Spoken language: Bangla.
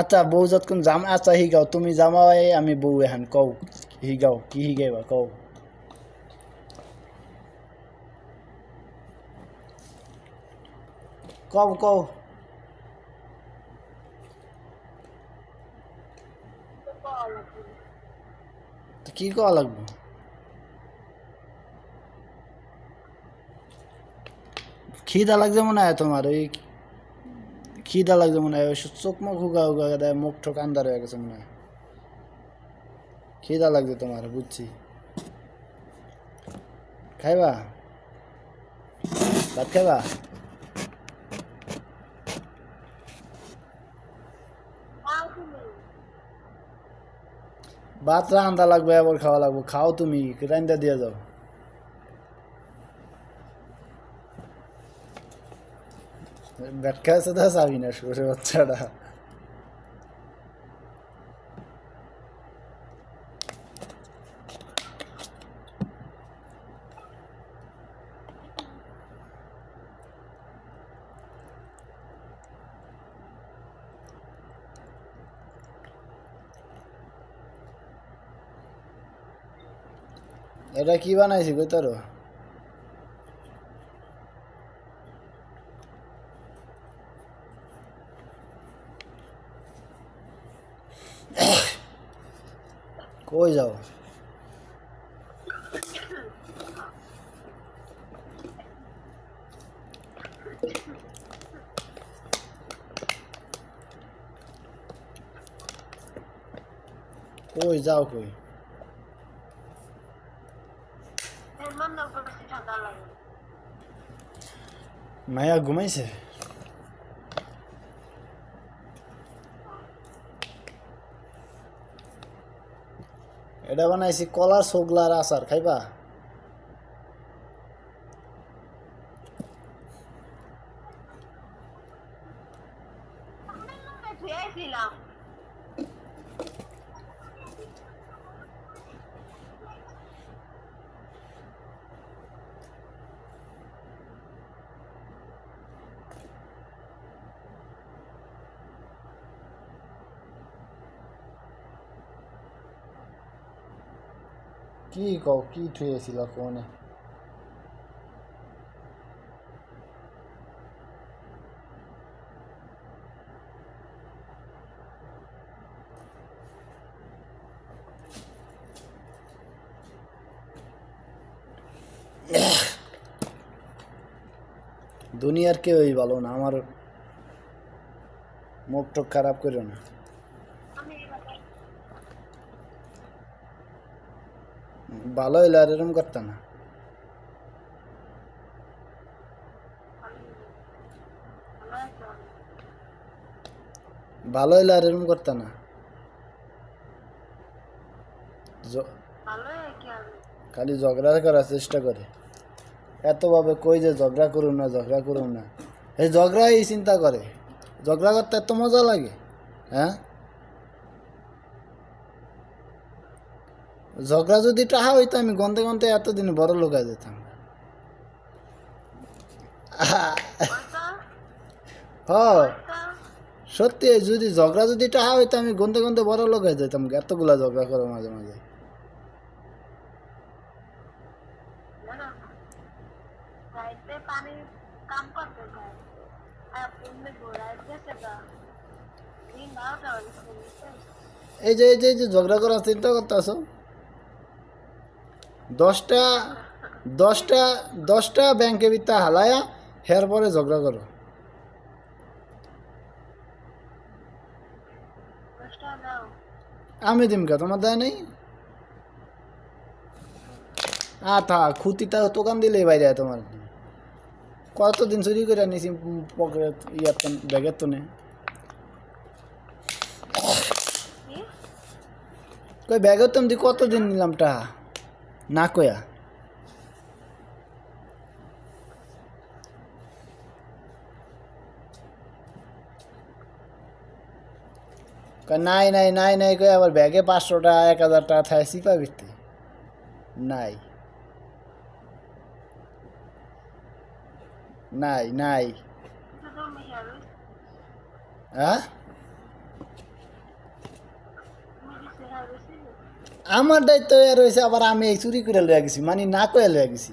আচ্ছা বউ যতক্ষণ জামা আচ্ছা হিগাও তুমি জামাই আমি বউ এখন কও হিগাও কি হিগাইবা কও কও কও কি কওয়া লাগবে খিদা লাগছে মনে হয় তোমার ওই খিদা লাগছে মনে হয় ওই চোখ মুখ হুগা হুগা দেয় মুখ ঠোক আন্দার হয়ে গেছে মনে হয় খিদা লাগছে তোমার বুঝছি খাইবা ভাত খাইবা ভাত রান্দা লাগবে আবার খাওয়া লাগবে খাও তুমি রান্দা দিয়ে যাও ব্যাটকা আছে তো চাবি না সরে বাচ্চাটা এটা কি বানাইছি কই তোর কই যাও কই যাও কই মায়া ঘুমাইছে এটা বানাইছি কলার সোগলার আচার খাইবা কি কও কি থুয়েছিল কোনে দুনিয়ার কেউই ভালো না আমার মুখ টুক খারাপ করো না ভালো হইলে আর এরম করতে না ভালো হইলে আর এরম করতে না খালি ঝগড়া করার চেষ্টা করে এতভাবে কই যে ঝগড়া করুন না এই ঝগড়া এই চিন্তা করে ঝগড়া করতে এত মজা লাগে হ্যাঁ ঝগড়া যদি টাহা হইতো আমি গন্ধে গন্ধে এতদিন বড় লোক হয়ে যেতাম হ সত্যি যদি ঝগড়া যদি টাহা হইতো আমি গন্ধে গন্ধে বড় লোক হয়ে যেতাম এতগুলা ঝগড়া করো মাঝে মাঝে এই যে ঝগড়া করার চিন্তা করতেছো 10টা 10টা ব্যাংকে বিত্তা হালায়া হের পরে ঝগড়া করো আমি দিমকা তোমার দেয় নেই থা খুঁতিটা দোকান দিলেই বাইরে তোমার কতদিন চুরি করে নিছি পকেট ইয়ার ব্যাগের তো নেই কই ব্যাগের তো দি কতদিন নিলাম টা না কয়া নাই নাই নাই নাই কই আবার ব্যাগে 500 টাকা 1000 টাকা থাকে সিপা বিকতে নাই নাই নাই হ্যাঁ আমার দায়িত্ব হয়ে রয়েছে, আবার আমি এই চুরি করে লইয়া গেছি, মানে না কয়ে লইয়া গেছি।